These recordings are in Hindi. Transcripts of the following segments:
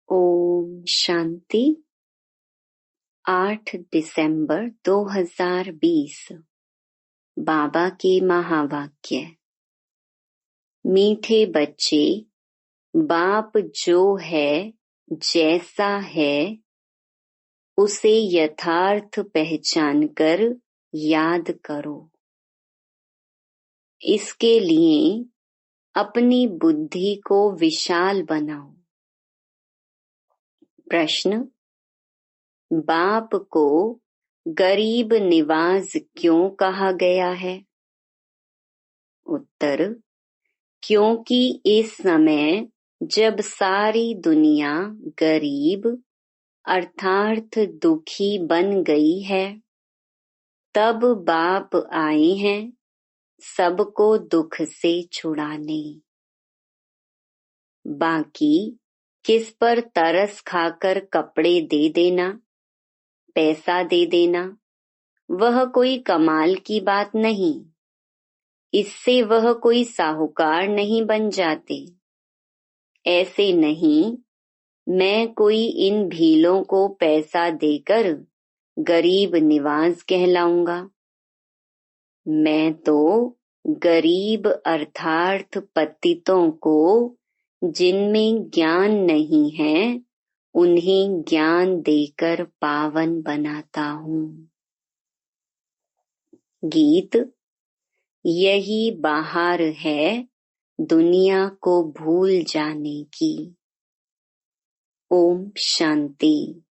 ओम शांति। 8 दिसंबर 2020। बाबा के महावाक्य। मीठे बच्चे, बाप जो है जैसा है उसे यथार्थ पहचानकर याद करो। इसके लिए अपनी बुद्धि को विशाल बनाओ। प्रश्न: बाप को गरीब निवाज क्यों कहा गया है? उत्तर: क्योंकि इस समय जब सारी दुनिया गरीब अर्थात दुखी बन गई है, तब बाप आए हैं सबको दुख से छुड़ाने। बाकी किस पर तरस खाकर कपड़े दे देना, पैसा दे देना, वह कोई कमाल की बात नहीं। इससे वह कोई साहूकार नहीं बन जाते। ऐसे नहीं, मैं कोई इन भीलों को पैसा देकर गरीब निवाज कहलाऊंगा। मैं तो गरीब अर्थात पतितों को, जिनमें ज्ञान नहीं है, उन्हें ज्ञान देकर पावन बनाता हूँ। गीत। यही बाहर है दुनिया को भूल जाने की। ओम शांति।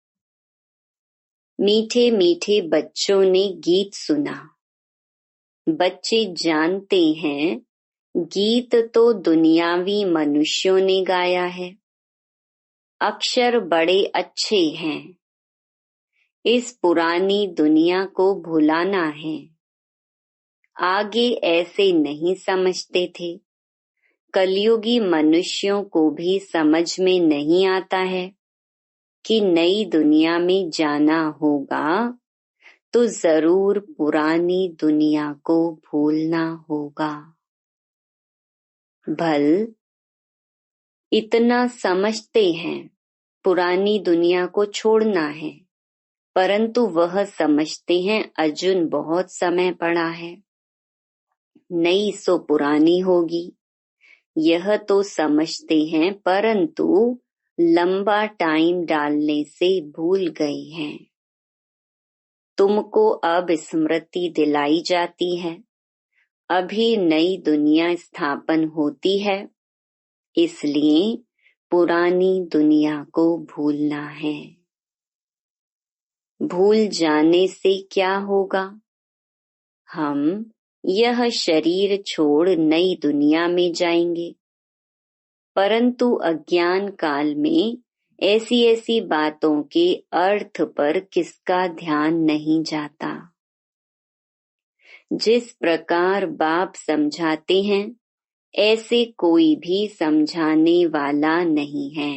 मीठे मीठे बच्चों ने गीत सुना। बच्चे जानते हैं गीत तो दुनियावी मनुष्यों ने गाया है। अक्षर बड़े अच्छे हैं। इस पुरानी दुनिया को भुलाना है। आगे ऐसे नहीं समझते थे। कलयुगी मनुष्यों को भी समझ में नहीं आता है कि नई दुनिया में जाना होगा तो जरूर पुरानी दुनिया को भूलना होगा। भल इतना समझते हैं पुरानी दुनिया को छोड़ना है, परंतु वह समझते हैं अर्जुन बहुत समय पड़ा है, नई सो पुरानी होगी। यह तो समझते हैं, परंतु लंबा टाइम डालने से भूल गए हैं। तुमको अब स्मृति दिलाई जाती है। अभी नई दुनिया स्थापन होती है, इसलिए पुरानी दुनिया को भूलना है। भूल जाने से क्या होगा? हम यह शरीर छोड़ नई दुनिया में जाएंगे, परंतु अज्ञान काल में ऐसी ऐसी बातों के अर्थ पर किसका ध्यान नहीं जाता। जिस प्रकार बाप समझाते हैं, ऐसे कोई भी समझाने वाला नहीं है।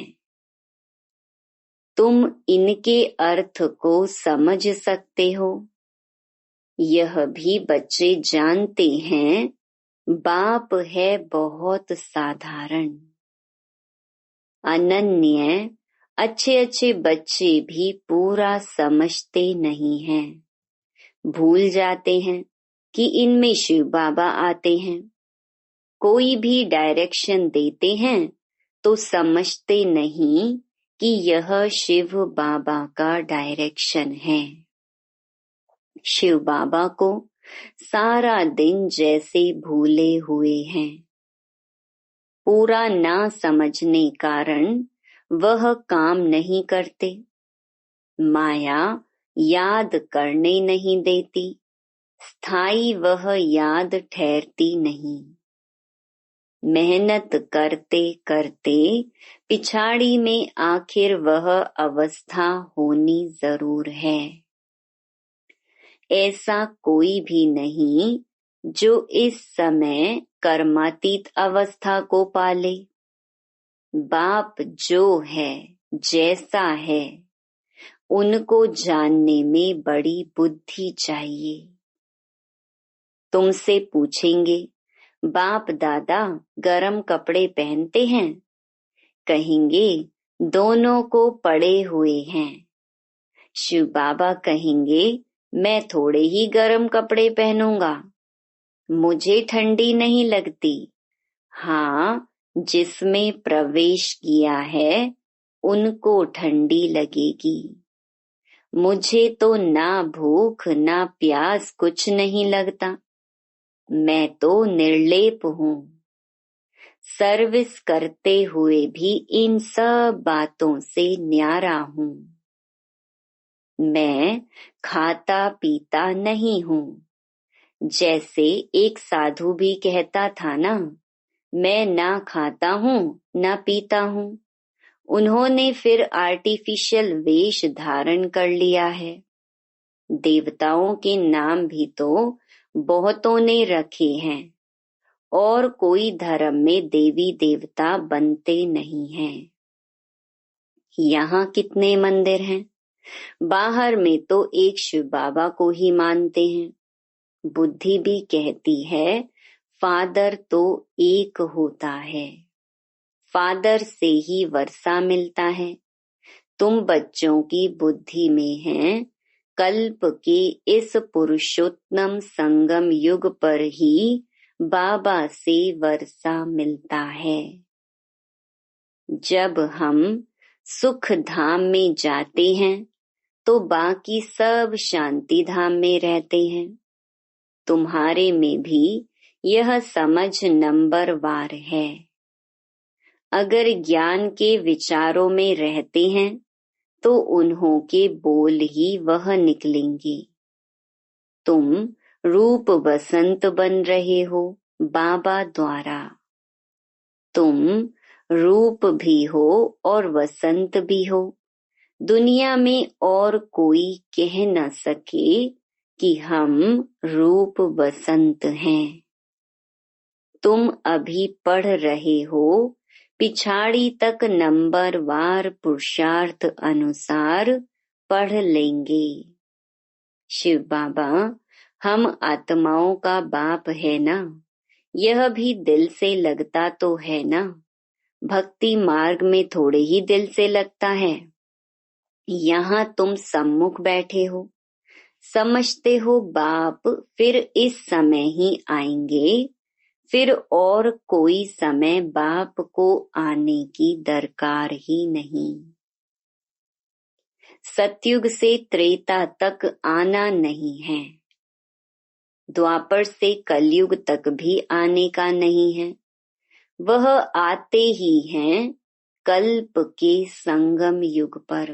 तुम इनके अर्थ को समझ सकते हो। यह भी बच्चे जानते हैं, बाप है बहुत साधारण। अनन्य अच्छे अच्छे बच्चे भी पूरा समझते नहीं हैं। भूल जाते हैं कि इनमें शिव बाबा आते हैं। कोई भी डायरेक्शन देते हैं तो समझते नहीं कि यह शिव बाबा का डायरेक्शन है। शिव बाबा को सारा दिन जैसे भूले हुए हैं। पूरा ना समझने कारण वह काम नहीं करते। माया याद करने नहीं देती। स्थायी वह याद ठहरती नहीं। मेहनत करते करते पिछाड़ी में आखिर वह अवस्था होनी जरूर है। ऐसा कोई भी नहीं जो इस समय कर्मातीत अवस्था को पाले। बाप जो है जैसा है, उनको जानने में बड़ी बुद्धि चाहिए। तुमसे पूछेंगे, बाप दादा गरम कपड़े पहनते हैं? कहेंगे दोनों को पड़े हुए हैं। शिव बाबा कहेंगे, मैं थोड़े ही गर्म कपड़े पहनूंगा, मुझे ठंडी नहीं लगती। हाँ, जिसमें प्रवेश किया है उनको ठंडी लगेगी। मुझे तो ना भूख ना प्यास कुछ नहीं लगता, मैं तो निर्लेप हूँ। सर्विस करते हुए भी इन सब बातों से न्यारा हूँ। मैं खाता पीता नहीं हूँ। जैसे एक साधु भी कहता था ना, मैं ना खाता हूँ ना पीता हूँ। उन्होंने फिर आर्टिफिशियल वेश धारण कर लिया है। देवताओं के नाम भी तो बहुतों ने रखे हैं, और कोई धर्म में देवी देवता बनते नहीं हैं। यहाँ कितने मंदिर हैं, बाहर में तो एक शिव बाबा को ही मानते हैं। बुद्धि भी कहती है फादर तो एक होता है, फादर से ही वर्षा मिलता है। तुम बच्चों की बुद्धि में है कल्प के इस पुरुषोत्तम संगम युग पर ही बाबा से वर्षा मिलता है। जब हम सुख धाम में जाते हैं तो बाकी सब शांति धाम में रहते हैं। तुम्हारे में भी यह समझ नंबर वार है। अगर ज्ञान के विचारों में रहते हैं तो उन्हों के बोल ही वह निकलेंगे। तुम रूप बसंत बन रहे हो बाबा द्वारा। तुम रूप भी हो और वसंत भी हो। दुनिया में और कोई कह न सके कि हम रूप बसंत हैं। तुम अभी पढ़ रहे हो, पिछाड़ी तक नंबर वार पुरुषार्थ अनुसार पढ़ लेंगे। शिव बाबा, हम आत्माओं का बाप है ना, यह भी दिल से लगता तो है ना। भक्ति मार्ग में थोड़े ही दिल से लगता है। यहाँ तुम सम्मुख बैठे हो, समझते हो बाप फिर इस समय ही आएंगे, फिर और कोई समय बाप को आने की दरकार ही नहीं। सतयुग से त्रेता तक आना नहीं है, द्वापर से कलयुग तक भी आने का नहीं है। वह आते ही हैं कल्प के संगम युग पर।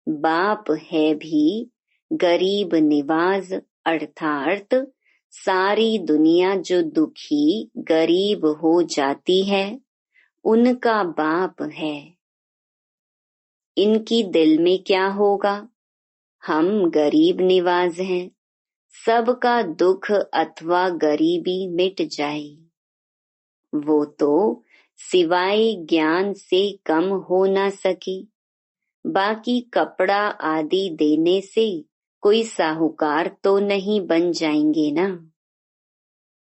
बाप है भी गरीब निवाज, अर्थात सारी दुनिया जो दुखी गरीब हो जाती है उनका बाप है। इनकी दिल में क्या होगा, हम गरीब निवाज हैं, सबका दुख अथवा गरीबी मिट जाए। वो तो सिवाय ज्ञान से कम हो ना सके। बाकी कपड़ा आदि देने से कोई साहूकार तो नहीं बन जाएंगे ना।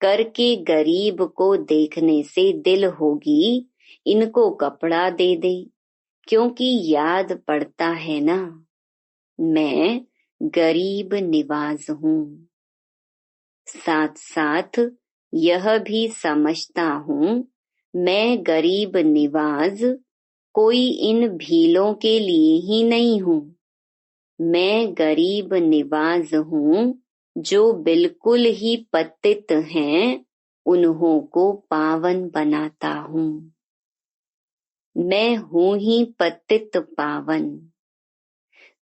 करके गरीब को देखने से दिल होगी इनको कपड़ा दे दे, क्योंकि याद पड़ता है ना, मैं गरीब निवाज हूँ। साथ साथ यह भी समझता हूँ मैं गरीब निवाज कोई इन भीलों के लिए ही नहीं हूँ। मैं गरीब निवाज हूँ जो बिल्कुल ही पतित हैं, उन्हों को पावन बनाता हूँ। मैं हूँ ही पतित पावन।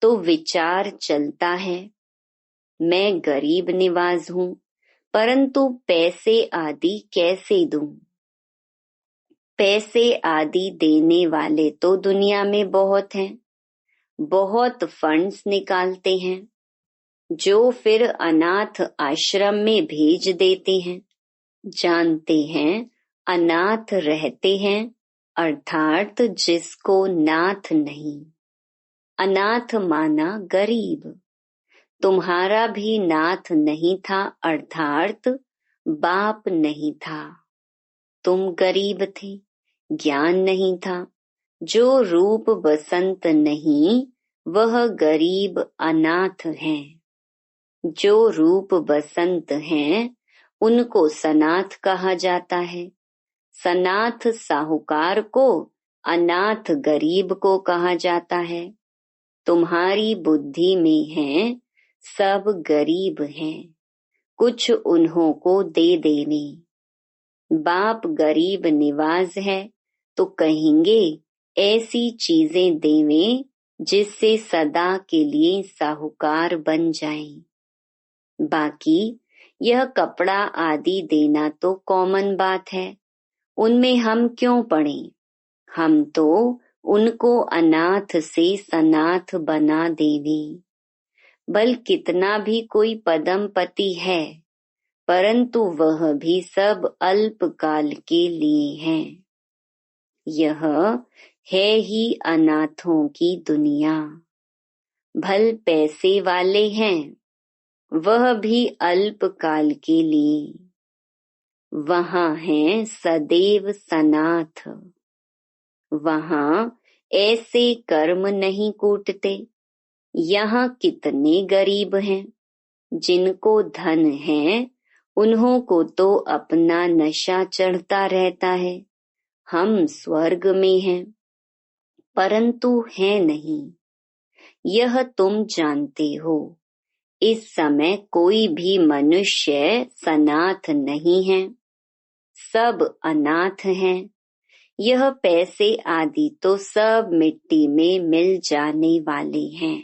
तो विचार चलता है, मैं गरीब निवाज हूँ, परंतु पैसे आदि कैसे दूं? पैसे आदि देने वाले तो दुनिया में बहुत हैं, बहुत फंड्स निकालते हैं जो फिर अनाथ आश्रम में भेज देते हैं। जानते हैं अनाथ रहते हैं, अर्थात जिसको नाथ नहीं। अनाथ माना गरीब। तुम्हारा भी नाथ नहीं था, अर्थात बाप नहीं था। तुम गरीब थे, ज्ञान नहीं था, जो रूप बसंत नहीं वह गरीब अनाथ है। जो रूप बसंत हैं उनको सनाथ कहा जाता है। सनाथ साहूकार को, अनाथ गरीब को कहा जाता है। तुम्हारी बुद्धि में है सब गरीब हैं, कुछ उन्हों को दे देने। बाप गरीब निवाज है तो कहेंगे ऐसी चीजें देवें जिससे सदा के लिए साहूकार बन जाएं। बाकी यह कपड़ा आदि देना तो कॉमन बात है, उनमें हम क्यों पड़ें। हम तो उनको अनाथ से सनाथ बना देवें। बल कितना भी कोई पदमपति है, परंतु वह भी सब अल्पकाल के लिए हैं। यह है ही अनाथों की दुनिया। भल पैसे वाले हैं, वह भी अल्पकाल के लिए। वहां हैं सदैव सनाथ। वहां ऐसे कर्म नहीं कूटते। यहाँ कितने गरीब हैं, जिनको धन है उन्हों को तो अपना नशा चढ़ता रहता है। हम स्वर्ग में हैं, परंतु है नहीं। यह तुम जानते हो। इस समय कोई भी मनुष्य सनाथ नहीं है, सब अनाथ हैं। यह पैसे आदि तो सब मिट्टी में मिल जाने वाले हैं।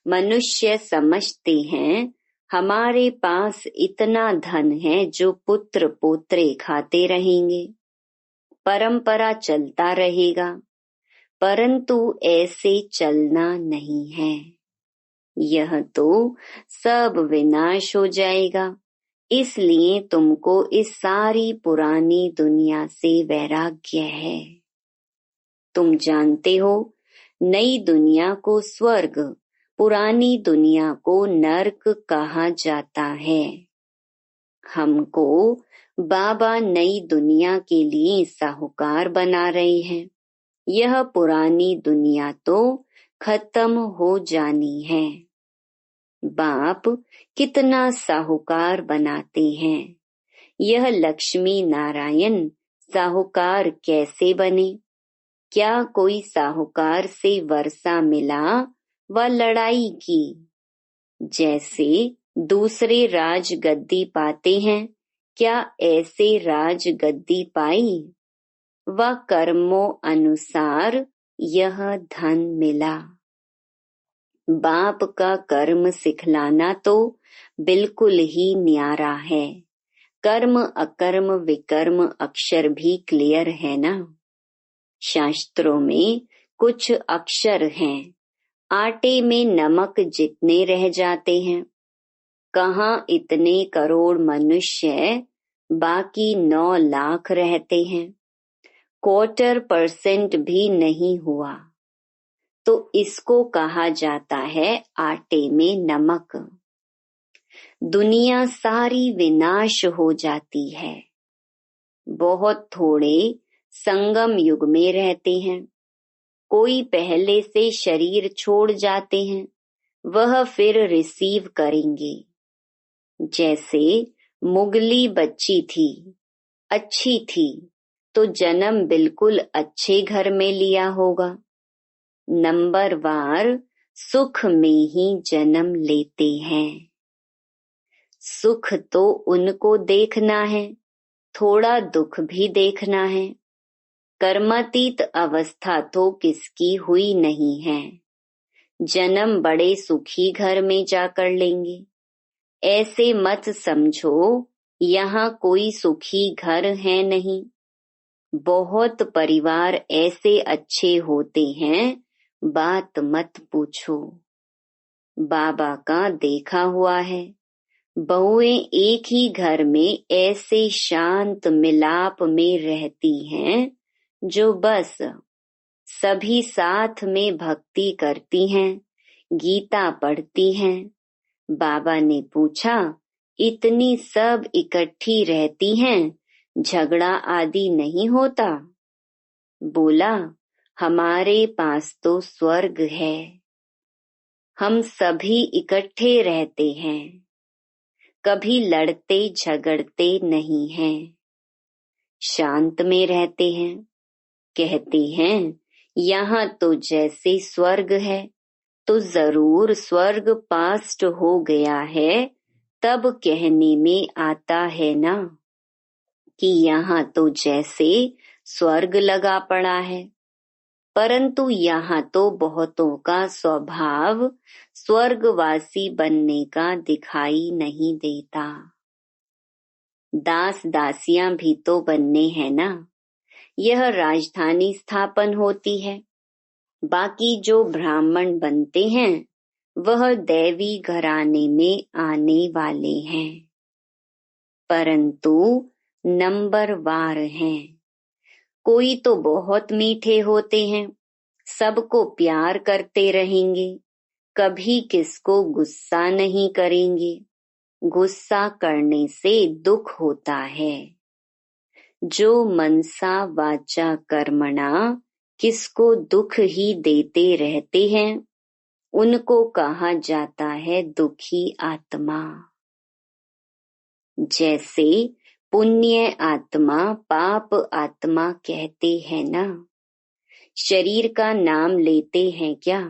मनुष्य समझते हैं हमारे पास इतना धन है जो पुत्र पोत्रे खाते रहेंगे, परंपरा चलता रहेगा, परंतु ऐसे चलना नहीं है। यह तो सब विनाश हो जाएगा। इसलिए तुमको इस सारी पुरानी दुनिया से वैराग्य है। तुम जानते हो नई दुनिया को स्वर्ग, पुरानी दुनिया को नरक कहा जाता है। हमको बाबा नई दुनिया के लिए साहूकार बना रहे हैं। यह पुरानी दुनिया तो खत्म हो जानी है। बाप कितना साहूकार बनाते हैं। यह लक्ष्मी नारायण साहूकार कैसे बने? क्या कोई साहूकार से वर्षा मिला व लड़ाई की? जैसे दूसरे राज गद्दी पाते हैं, क्या ऐसे राज गद्दी पाई? व कर्मों अनुसार यह धन मिला। बाप का कर्म सिखलाना तो बिल्कुल ही न्यारा है। कर्म अकर्म विकर्म अक्षर भी क्लियर है ना। शास्त्रों में कुछ अक्षर हैं, आटे में नमक जितने रह जाते हैं। कहाँ इतने करोड़ मनुष्य, बाकी 9 लाख रहते हैं। 1/4% भी नहीं हुआ, तो इसको कहा जाता है आटे में नमक। दुनिया सारी विनाश हो जाती है। बहुत थोड़े संगम युग में रहते हैं। कोई पहले से शरीर छोड़ जाते हैं, वह फिर रिसीव करेंगे। जैसे मुगली बच्ची थी, अच्छी थी, तो जन्म बिल्कुल अच्छे घर में लिया होगा। नंबरवार सुख में ही जन्म लेते हैं। सुख तो उनको देखना है, थोड़ा दुख भी देखना है। कर्मातीत अवस्था तो किसकी हुई नहीं है। जन्म बड़े सुखी घर में जाकर लेंगे। ऐसे मत समझो यहाँ कोई सुखी घर है नहीं। बहुत परिवार ऐसे अच्छे होते हैं, बात मत पूछो। बाबा का देखा हुआ है। बहुएं एक ही घर में ऐसे शांत मिलाप में रहती हैं, जो बस सभी साथ में भक्ति करती हैं, गीता पढ़ती हैं। बाबा ने पूछा, इतनी सब इकट्ठी रहती हैं, झगड़ा आदि नहीं होता? बोला, हमारे पास तो स्वर्ग है। हम सभी इकट्ठे रहते हैं, कभी लड़ते झगड़ते नहीं हैं, शांत में रहते हैं। कहते हैं यहाँ तो जैसे स्वर्ग है, तो जरूर स्वर्ग पास्ट हो गया है। तब कहने में आता है ना कि यहाँ तो जैसे स्वर्ग लगा पड़ा है। परंतु यहाँ तो बहुतों का स्वभाव स्वर्गवासी बनने का दिखाई नहीं देता। दास दासियां भी तो बनने हैं ना। यह राजधानी स्थापन होती है। बाकी जो ब्राह्मण बनते हैं वह दैवी घराने में आने वाले हैं, परंतु नंबरवार हैं। कोई तो बहुत मीठे होते हैं, सबको प्यार करते रहेंगे, कभी किसको गुस्सा नहीं करेंगे। गुस्सा करने से दुख होता है। जो मनसा वाचा कर्मणा किसको दुख ही देते रहते हैं, उनको कहा जाता है दुखी आत्मा। जैसे पुण्य आत्मा पाप आत्मा कहते हैं ना। शरीर का नाम लेते हैं क्या?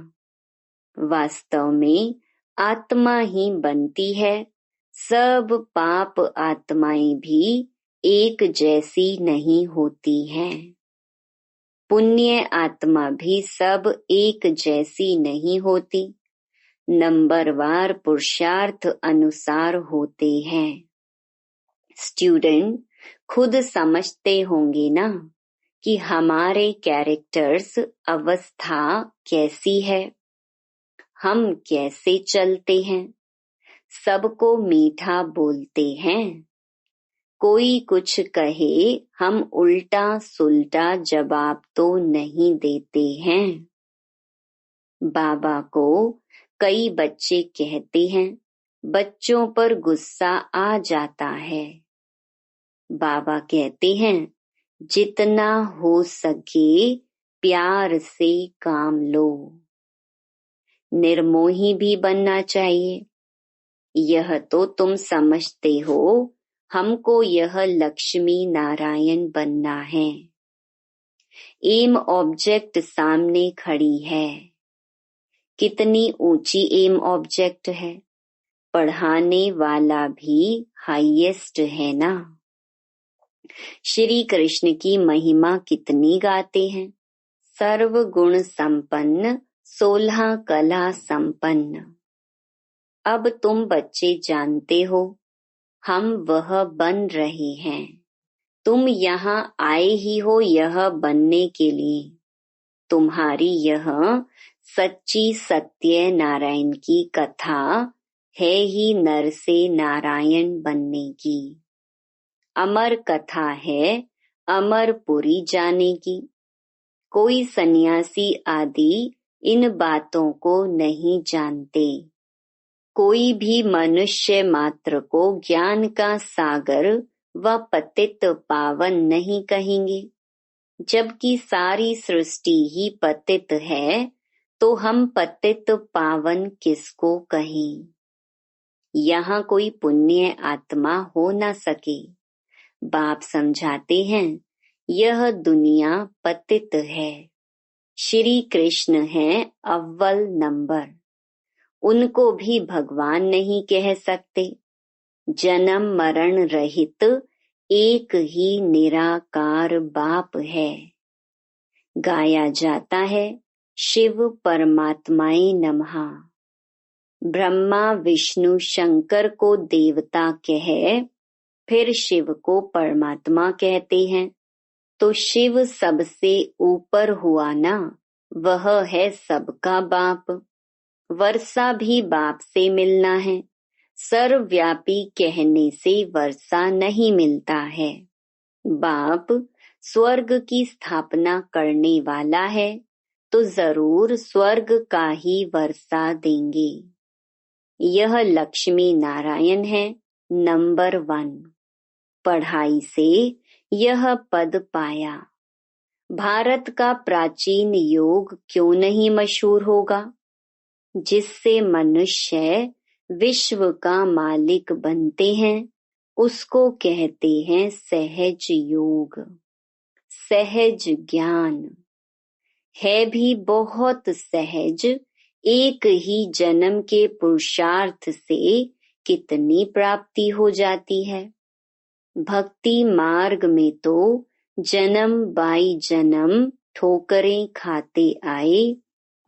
वास्तव में आत्मा ही बनती है। सब पाप आत्माएं भी एक जैसी नहीं होती हैं। पुण्य आत्मा भी सब एक जैसी नहीं होती, नंबरवार पुरुषार्थ अनुसार होते हैं। स्टूडेंट खुद समझते होंगे ना कि हमारे कैरेक्टर्स अवस्था कैसी है, हम कैसे चलते हैं। सबको मीठा बोलते हैं, कोई कुछ कहे हम उल्टा सुल्टा जवाब तो नहीं देते हैं। बाबा को कई बच्चे कहते हैं बच्चों पर गुस्सा आ जाता है। बाबा कहते हैं जितना हो सके प्यार से काम लो। निर्मोही भी बनना चाहिए। यह तो तुम समझते हो, हमको यह लक्ष्मी नारायण बनना है। एम ऑब्जेक्ट सामने खड़ी है। कितनी ऊंची एम ऑब्जेक्ट है। पढ़ाने वाला भी हाईएस्ट है ना। श्री कृष्ण की महिमा कितनी गाते हैं। सर्व गुण संपन्न 16 कला संपन्न। अब तुम बच्चे जानते हो हम वह बन रहे हैं। तुम यहाँ आए ही हो यह बनने के लिए। तुम्हारी यह सच्ची सत्य नारायण की कथा है ही नर से नारायण बनने की। अमर कथा है अमरपुरी जाने की। कोई सन्यासी आदि इन बातों को नहीं जानते। कोई भी मनुष्य मात्र को ज्ञान का सागर व पतित पावन नहीं कहेंगे। जबकि सारी सृष्टि ही पतित है, तो हम पतित पावन किसको कहें। यहाँ कोई पुण्य आत्मा हो न सके। बाप समझाते हैं यह दुनिया पतित है। श्री कृष्ण है अव्वल नंबर। उनको भी भगवान नहीं कह सकते। जन्म मरण रहित एक ही निराकार बाप है। गाया जाता है शिव परमात्माए नमः। ब्रह्मा विष्णु शंकर को देवता कहे, फिर शिव को परमात्मा कहते हैं। तो शिव सबसे ऊपर हुआ ना, वह है सबका बाप। वर्षा भी बाप से मिलना है। सर्वव्यापी कहने से वर्षा नहीं मिलता है। बाप स्वर्ग की स्थापना करने वाला है, तो जरूर स्वर्ग का ही वर्षा देंगे। यह लक्ष्मी नारायण है नंबर 1। पढ़ाई से यह पद पाया। भारत का प्राचीन योग क्यों नहीं मशहूर होगा, जिससे मनुष्य विश्व का मालिक बनते हैं, उसको कहते हैं सहज योग, सहज ज्ञान। है भी बहुत सहज, एक ही जन्म के पुरुषार्थ से कितनी प्राप्ति हो जाती है। भक्ति मार्ग में तो जन्म बाई जन्म ठोकरें खाते आए,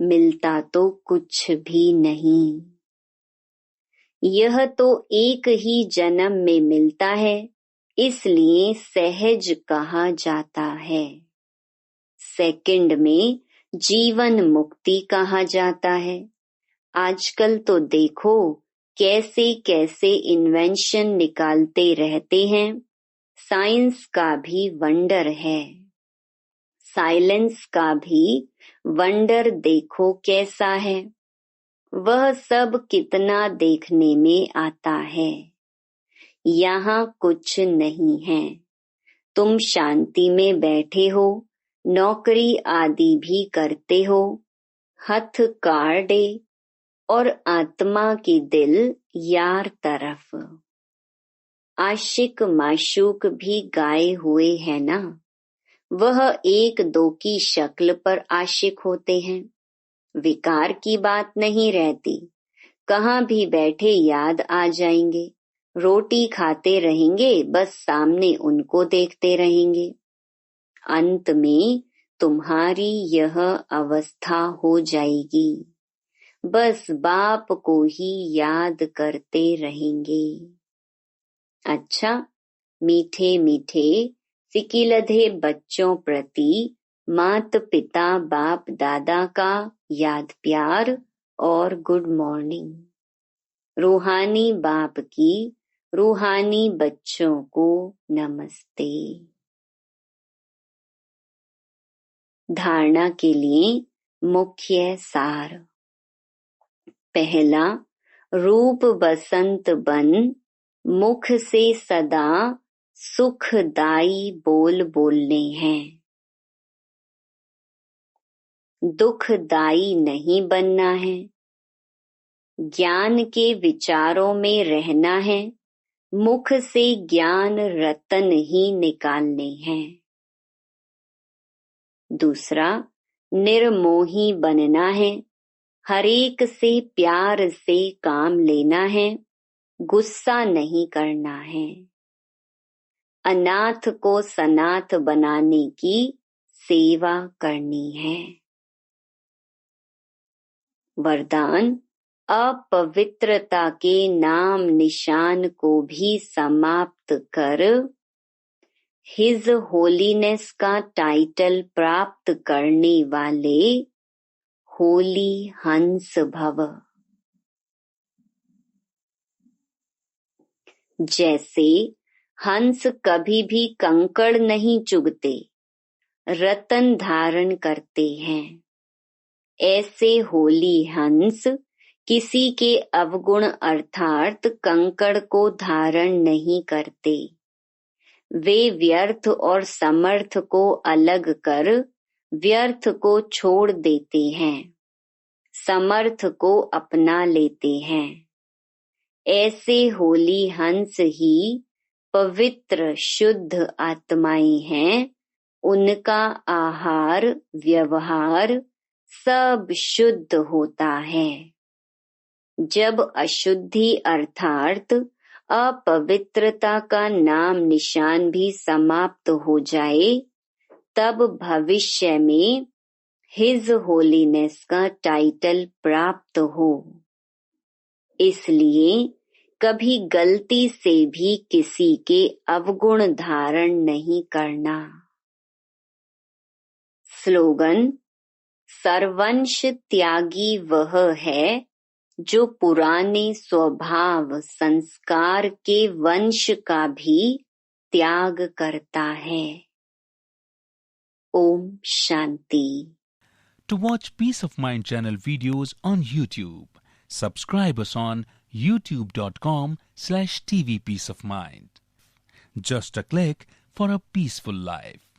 मिलता तो कुछ भी नहीं। यह तो एक ही जन्म में मिलता है, इसलिए सहज कहा जाता है। सेकंड में जीवन मुक्ति कहा जाता है। आजकल तो देखो कैसे कैसे इन्वेंशन निकालते रहते हैं। साइंस का भी वंडर है, साइलेंस का भी वंडर देखो कैसा है। वह सब कितना देखने में आता है। यहाँ कुछ नहीं है। तुम शांति में बैठे हो, नौकरी आदि भी करते हो, हथ काटे और आत्मा की दिल यार तरफ। आशिक माशूक भी गाए हुए है ना, वह एक दो की शक्ल पर आशिक होते हैं। विकार की बात नहीं रहती, कहाँ भी बैठे याद आ जाएंगे। रोटी खाते रहेंगे, बस सामने उनको देखते रहेंगे। अंत में तुम्हारी यह अवस्था हो जाएगी, बस बाप को ही याद करते रहेंगे। अच्छा, मीठे मीठे सिकिलधे बच्चों प्रति मात पिता बाप दादा का याद प्यार और गुड मॉर्निंग। रूहानी बाप की रूहानी बच्चों को नमस्ते। धारणा के लिए मुख्य सार। पहला, रूप बसंत बन, मुख से सदा सुखदाई बोल बोलने हैं। दुखदाई नहीं बनना है। ज्ञान के विचारों में रहना है। मुख से ज्ञान रतन ही निकालने हैं। दूसरा, निर्मोही बनना है। हरेक से प्यार से काम लेना है, गुस्सा नहीं करना है। अनाथ को सनाथ बनाने की सेवा करनी है। वरदान, अपवित्रता के नाम निशान को भी समाप्त कर हिज होलीनेस का टाइटल प्राप्त करने वाले होली हंस भव। जैसे हंस कभी भी कंकड़ नहीं चुगते, रतन धारण करते हैं, ऐसे होली हंस किसी के अवगुण अर्थात कंकड़ को धारण नहीं करते। वे व्यर्थ और समर्थ को अलग कर व्यर्थ को छोड़ देते हैं, समर्थ को अपना लेते हैं। ऐसे होली हंस ही पवित्र शुद्ध आत्माएं हैं। उनका आहार व्यवहार सब शुद्ध होता है। जब अशुद्धि अर्थात अपवित्रता का नाम निशान भी समाप्त हो जाए, तब भविष्य में हिज होलीनेस का टाइटल प्राप्त हो। इसलिए कभी गलती से भी किसी के अवगुण धारण नहीं करना। स्लोगन, सर्वंश त्यागी वह है जो पुराने स्वभाव संस्कार के वंश का भी त्याग करता है। Om Shanti. To watch Peace of Mind channel videos on YouTube, subscribe us on youtube.com/tvpeaceofmind. Just a click for a peaceful life.